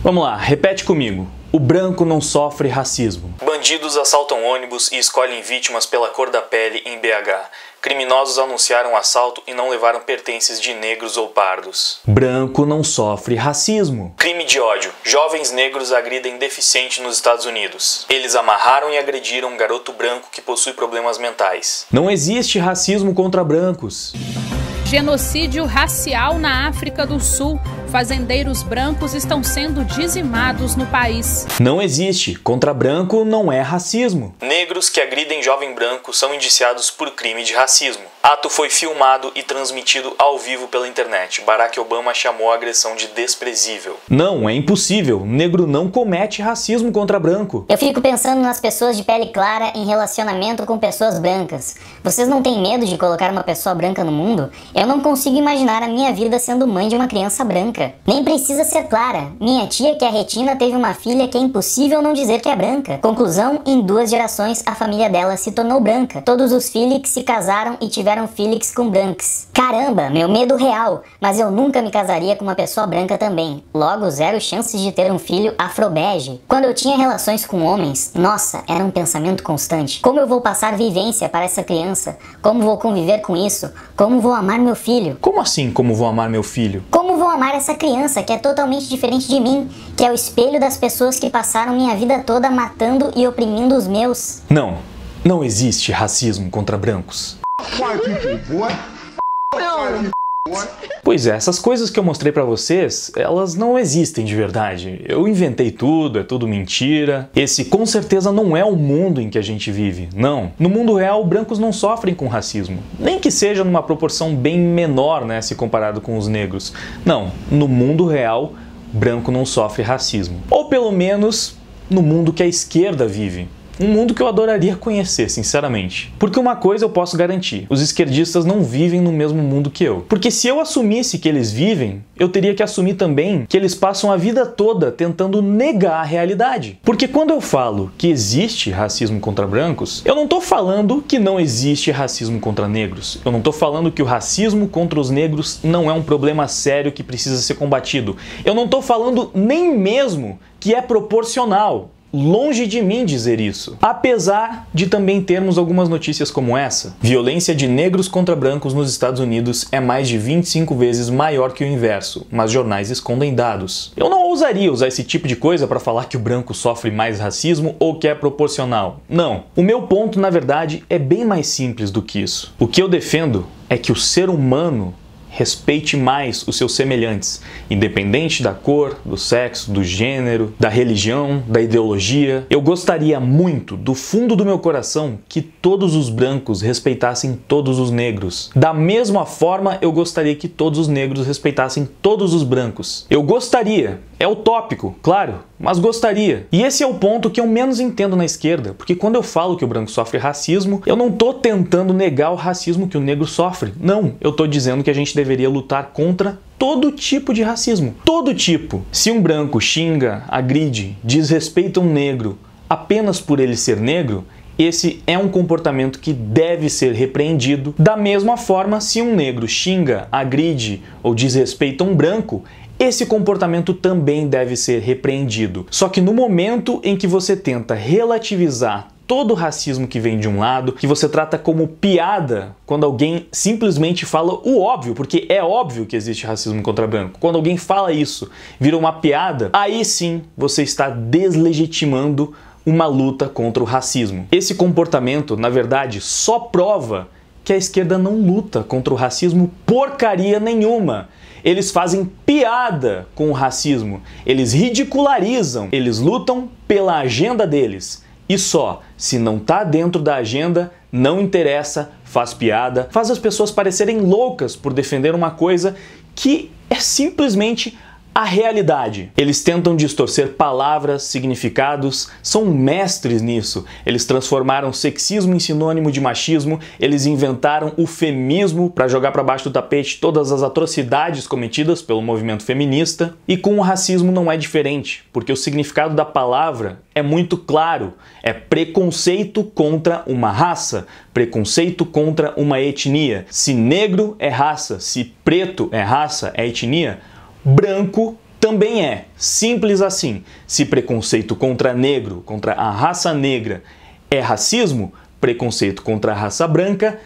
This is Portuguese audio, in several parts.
Vamos lá, repete comigo. O branco não sofre racismo. Bandidos assaltam ônibus e escolhem vítimas pela cor da pele em BH. Criminosos anunciaram assalto e não levaram pertences de negros ou pardos. Branco não sofre racismo. Crime de ódio. Jovens negros agridem deficiente nos Estados Unidos. Eles amarraram e agrediram um garoto branco que possui problemas mentais. Não existe racismo contra brancos. Genocídio racial na África do Sul. Fazendeiros brancos estão sendo dizimados no país. Não existe. Contra branco não é racismo. Negros que agridem jovem branco são indiciados por crime de racismo. Ato foi filmado e transmitido ao vivo pela internet. Barack Obama chamou a agressão de desprezível. Não, é impossível. Negro não comete racismo contra branco. Eu fico pensando nas pessoas de pele clara em relacionamento com pessoas brancas. Vocês não têm medo de colocar uma pessoa branca no mundo? Eu não consigo imaginar a minha vida sendo mãe de uma criança branca. Nem precisa ser clara. Minha tia, que é retina, teve uma filha que é impossível não dizer que é branca. Conclusão, em 2 gerações a família dela se tornou branca. Todos os Felix se casaram e tiveram Felix com brancos. Caramba, meu medo real. Mas eu nunca me casaria com uma pessoa branca também. Logo, 0 chances de ter um filho afrobege. Quando eu tinha relações com homens, nossa, era um pensamento constante. Como eu vou passar vivência para essa criança? Como vou conviver com isso? Como vou amar meu filho? Como assim, como vou amar meu filho? Como vou amar essa criança que é totalmente diferente de mim, que é o espelho das pessoas que passaram minha vida toda matando e oprimindo os meus? Não existe racismo contra brancos. Pois é, essas coisas que eu mostrei pra vocês, elas não existem de verdade. Eu inventei tudo, é tudo mentira. Esse com certeza não é o mundo em que a gente vive, não. No mundo real, brancos não sofrem com racismo. Nem que seja numa proporção bem menor, né, se comparado com os negros. Não, no mundo real, branco não sofre racismo. Ou pelo menos no mundo que a esquerda vive. Um mundo que eu adoraria conhecer, sinceramente. Porque uma coisa eu posso garantir, os esquerdistas não vivem no mesmo mundo que eu. Porque se eu assumisse que eles vivem, eu teria que assumir também que eles passam a vida toda tentando negar a realidade. Porque quando eu falo que existe racismo contra brancos, eu não tô falando que não existe racismo contra negros. Eu não tô falando que o racismo contra os negros não é um problema sério que precisa ser combatido. Eu não tô falando nem mesmo que é proporcional. Longe de mim dizer isso. Apesar de também termos algumas notícias como essa. Violência de negros contra brancos nos Estados Unidos é mais de 25 vezes maior que o inverso, mas jornais escondem dados. Eu não ousaria usar esse tipo de coisa para falar que o branco sofre mais racismo ou que é proporcional. Não. O meu ponto, na verdade, é bem mais simples do que isso. O que eu defendo é que o ser humano respeite mais os seus semelhantes, independente da cor, do sexo, do gênero, da religião, da ideologia. Eu gostaria muito, do fundo do meu coração, que todos os brancos respeitassem todos os negros. Da mesma forma, eu gostaria que todos os negros respeitassem todos os brancos. Eu gostaria. É utópico, claro, mas gostaria. E esse é o ponto que eu menos entendo na esquerda, porque quando eu falo que o branco sofre racismo, eu não tô tentando negar o racismo que o negro sofre. Não, eu tô dizendo que a gente deveria lutar contra todo tipo de racismo. Todo tipo. Se um branco xinga, agride, desrespeita um negro apenas por ele ser negro, esse é um comportamento que deve ser repreendido. Da mesma forma, se um negro xinga, agride ou desrespeita um branco, esse comportamento também deve ser repreendido. Só que no momento em que você tenta relativizar todo o racismo que vem de um lado, que você trata como piada quando alguém simplesmente fala o óbvio, porque é óbvio que existe racismo contra branco. Quando alguém fala isso, vira uma piada, aí sim você está deslegitimando uma luta contra o racismo. Esse comportamento, na verdade, só prova que a esquerda não luta contra o racismo porcaria nenhuma. Eles fazem piada com o racismo, eles ridicularizam, eles lutam pela agenda deles. E só, se não tá dentro da agenda, não interessa, faz piada, faz as pessoas parecerem loucas por defender uma coisa que é simplesmente a realidade. Eles tentam distorcer palavras, significados, são mestres nisso. Eles transformaram sexismo em sinônimo de machismo, eles inventaram o feminismo para jogar para baixo do tapete todas as atrocidades cometidas pelo movimento feminista. E com o racismo não é diferente, porque o significado da palavra é muito claro. É preconceito contra uma raça, preconceito contra uma etnia. Se negro é raça, se preto é raça, é etnia, branco também é. Simples assim. Se preconceito contra negro, contra a raça negra, é racismo, preconceito contra a raça branca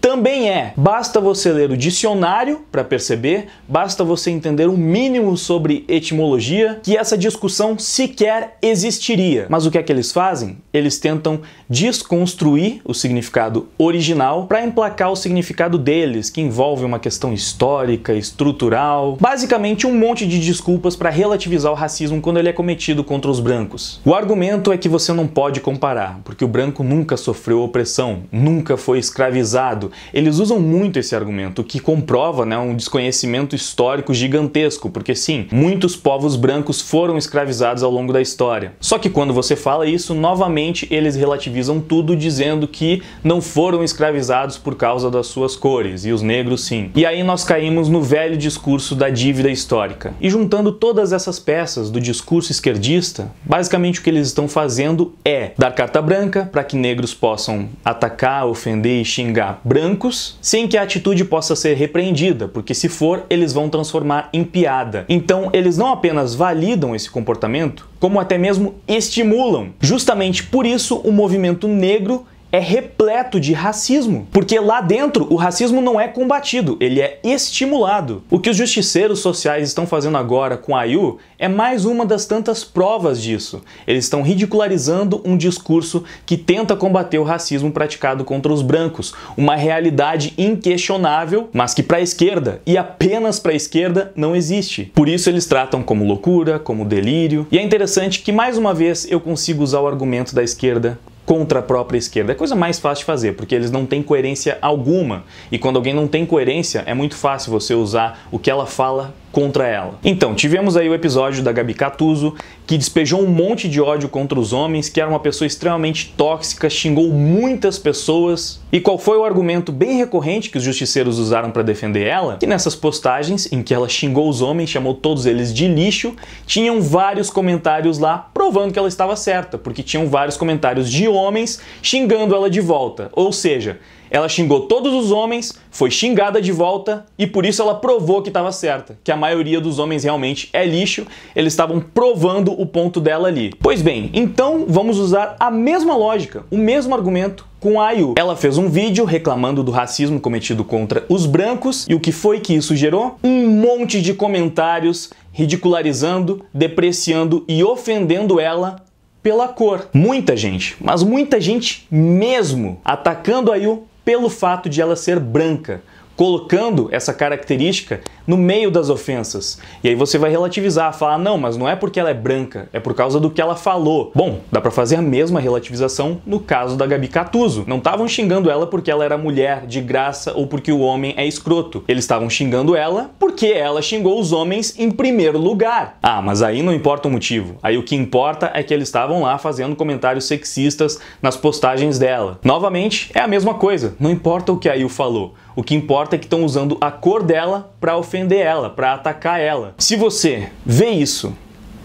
também é. Basta você ler o dicionário para perceber, basta você entender o mínimo sobre etimologia, que essa discussão sequer existiria. Mas o que é que eles fazem? Eles tentam desconstruir o significado original para emplacar o significado deles, que envolve uma questão histórica, estrutural, basicamente um monte de desculpas para relativizar o racismo quando ele é cometido contra os brancos. O argumento é que você não pode comparar, porque o branco nunca sofreu opressão, nunca foi escravizado. Eles usam muito esse argumento, o que comprova, um desconhecimento histórico gigantesco, porque sim, muitos povos brancos foram escravizados ao longo da história. Só que quando você fala isso, novamente eles relativizam tudo dizendo que não foram escravizados por causa das suas cores, e os negros sim. E aí nós caímos no velho discurso da dívida histórica. E juntando todas essas peças do discurso esquerdista, basicamente o que eles estão fazendo é dar carta branca para que negros possam atacar, ofender e xingar brancos, sem que a atitude possa ser repreendida, porque se for, eles vão transformar em piada. Então, eles não apenas validam esse comportamento, como até mesmo estimulam. Justamente por isso, o movimento negro é repleto de racismo, porque lá dentro o racismo não é combatido, ele é estimulado. O que os justiceiros sociais estão fazendo agora com a Ayu é mais uma das tantas provas disso. Eles estão ridicularizando um discurso que tenta combater o racismo praticado contra os brancos, uma realidade inquestionável, mas que para a esquerda, e apenas para a esquerda, não existe. Por isso eles tratam como loucura, como delírio, e é interessante que mais uma vez eu consigo usar o argumento da esquerda contra a própria esquerda. É a coisa mais fácil de fazer, porque eles não têm coerência alguma. E quando alguém não tem coerência, é muito fácil você usar o que ela fala contra ela. Então, tivemos aí o episódio da Gabi Catuzzo, que despejou um monte de ódio contra os homens, que era uma pessoa extremamente tóxica, xingou muitas pessoas. E qual foi o argumento bem recorrente que os justiceiros usaram para defender ela? Que nessas postagens, em que ela xingou os homens, chamou todos eles de lixo, tinham vários comentários lá provando que ela estava certa, porque tinham vários comentários de homens xingando ela de volta. Ou seja, ela xingou todos os homens, foi xingada de volta e por isso ela provou que estava certa, que a maioria dos homens realmente é lixo, eles estavam provando o ponto dela ali. Pois bem, então vamos usar a mesma lógica, o mesmo argumento com a Ayu. Ela fez um vídeo reclamando do racismo cometido contra os brancos e o que foi que isso gerou? Um monte de comentários ridicularizando, depreciando e ofendendo ela pela cor. Muita gente, mas muita gente mesmo, atacando a Ayu pelo fato de ela ser branca, colocando essa característica no meio das ofensas. E aí você vai relativizar, falar, não, mas não é porque ela é branca, é por causa do que ela falou. Bom, dá pra fazer a mesma relativização no caso da Gabi Catuzzo. Não estavam xingando ela porque ela era mulher, de graça, ou porque o homem é escroto. Eles estavam xingando ela porque ela xingou os homens em primeiro lugar. Ah, mas aí não importa o motivo. Aí o que importa é que eles estavam lá fazendo comentários sexistas nas postagens dela. Novamente, é a mesma coisa. Não importa o que a Ayu falou. O que importa é que estão usando a cor dela para ofender ela, para atacar ela. Se você vê isso,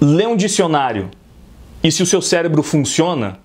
lê um dicionário e se o seu cérebro funciona,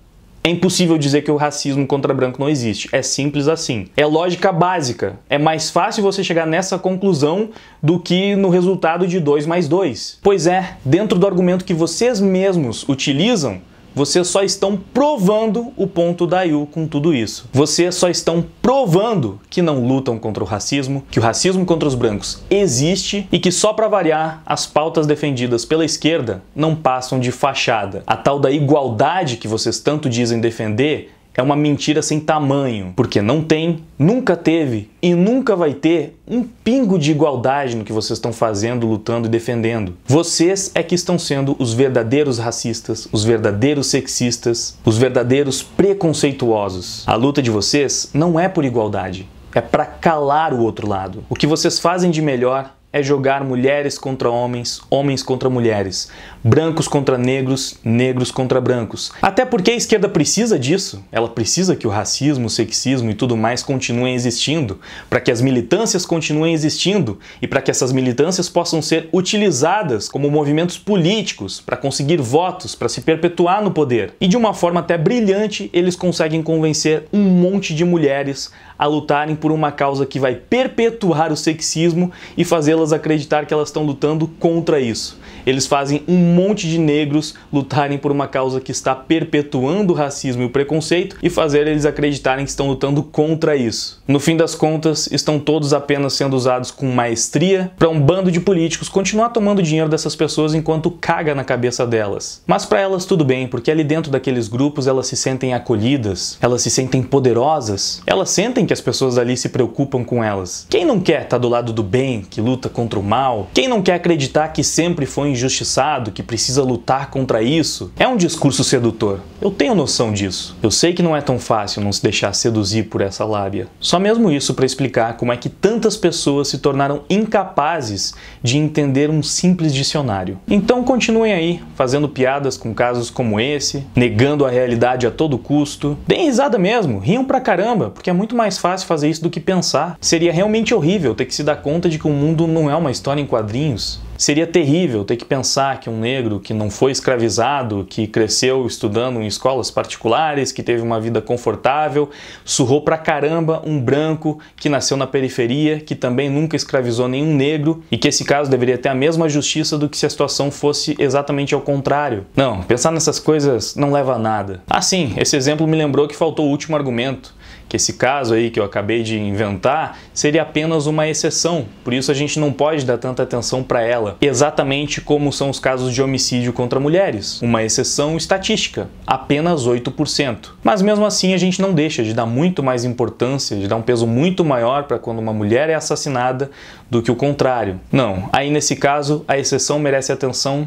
é impossível dizer que o racismo contra branco não existe. É simples assim. É lógica básica. É mais fácil você chegar nessa conclusão do que no resultado de 2 mais 2. Pois é, dentro do argumento que vocês mesmos utilizam, vocês só estão provando o ponto da Ayu com tudo isso. Vocês só estão provando que não lutam contra o racismo, que o racismo contra os brancos existe e que só para variar, as pautas defendidas pela esquerda não passam de fachada. A tal da igualdade que vocês tanto dizem defender é uma mentira sem tamanho, porque não tem, nunca teve e nunca vai ter um pingo de igualdade no que vocês estão fazendo, lutando e defendendo. Vocês é que estão sendo os verdadeiros racistas, os verdadeiros sexistas, os verdadeiros preconceituosos. A luta de vocês não é por igualdade, é para calar o outro lado. O que vocês fazem de melhor é jogar mulheres contra homens, homens contra mulheres, brancos contra negros, negros contra brancos. Até porque a esquerda precisa disso. Ela precisa que o racismo, o sexismo e tudo mais continuem existindo, para que as militâncias continuem existindo e para que essas militâncias possam ser utilizadas como movimentos políticos para conseguir votos, para se perpetuar no poder. E de uma forma até brilhante, eles conseguem convencer um monte de mulheres a lutarem por uma causa que vai perpetuar o sexismo e fazê-las acreditar que elas estão lutando contra isso. Eles fazem um monte de negros lutarem por uma causa que está perpetuando o racismo e o preconceito e fazer eles acreditarem que estão lutando contra isso. No fim das contas, estão todos apenas sendo usados com maestria para um bando de políticos continuar tomando dinheiro dessas pessoas enquanto caga na cabeça delas. Mas para elas tudo bem, porque ali dentro daqueles grupos elas se sentem acolhidas, elas se sentem poderosas, elas sentem que as pessoas ali se preocupam com elas. Quem não quer estar do lado do bem, que luta contra o mal? Quem não quer acreditar que sempre foi injustiçado, que precisa lutar contra isso? É um discurso sedutor. Eu tenho noção disso. Eu sei que não é tão fácil não se deixar seduzir por essa lábia. Só mesmo isso para explicar como é que tantas pessoas se tornaram incapazes de entender um simples dicionário. Então continuem aí, fazendo piadas com casos como esse, negando a realidade a todo custo. Deem risada mesmo, riam pra caramba, porque é muito mais fácil fazer isso do que pensar. Seria realmente horrível ter que se dar conta de que o mundo não é uma história em quadrinhos. Seria terrível ter que pensar que um negro que não foi escravizado, que cresceu estudando em escolas particulares, que teve uma vida confortável, surrou pra caramba um branco que nasceu na periferia, que também nunca escravizou nenhum negro, e que esse caso deveria ter a mesma justiça do que se a situação fosse exatamente ao contrário. Não, pensar nessas coisas não leva a nada. Ah sim, esse exemplo me lembrou que faltou o último argumento, que esse caso aí que eu acabei de inventar seria apenas uma exceção, por isso a gente não pode dar tanta atenção para ela, exatamente como são os casos de homicídio contra mulheres, uma exceção estatística, apenas 8%. Mas mesmo assim a gente não deixa de dar muito mais importância, de dar um peso muito maior para quando uma mulher é assassinada do que o contrário. Não, aí nesse caso a exceção merece atenção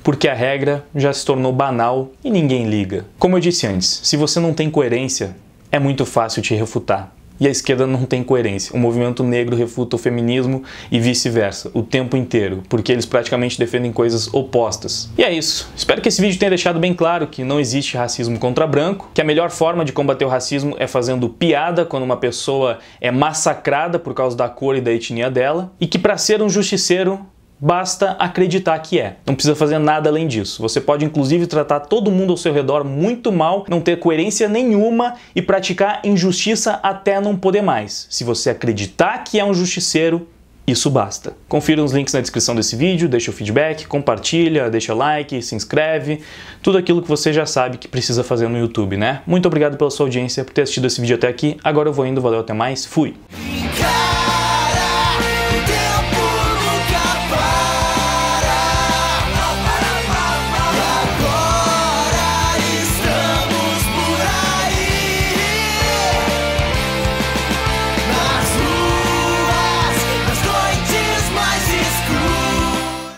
porque a regra já se tornou banal e ninguém liga. Como eu disse antes, se você não tem coerência, é muito fácil te refutar. E a esquerda não tem coerência. O movimento negro refuta o feminismo e vice-versa, o tempo inteiro, porque eles praticamente defendem coisas opostas. E é isso. Espero que esse vídeo tenha deixado bem claro que não existe racismo contra branco, que a melhor forma de combater o racismo é fazendo piada quando uma pessoa é massacrada por causa da cor e da etnia dela, e que para ser um justiceiro, basta acreditar que é. Não precisa fazer nada além disso. Você pode inclusive tratar todo mundo ao seu redor muito mal, não ter coerência nenhuma e praticar injustiça até não poder mais. Se você acreditar que é um justiceiro, isso basta. Confira os links na descrição desse vídeo, deixa o feedback, compartilha, deixa like, se inscreve, tudo aquilo que você já sabe que precisa fazer no YouTube, né? Muito obrigado pela sua audiência, por ter assistido esse vídeo até aqui. Agora eu vou indo, valeu, até mais, fui!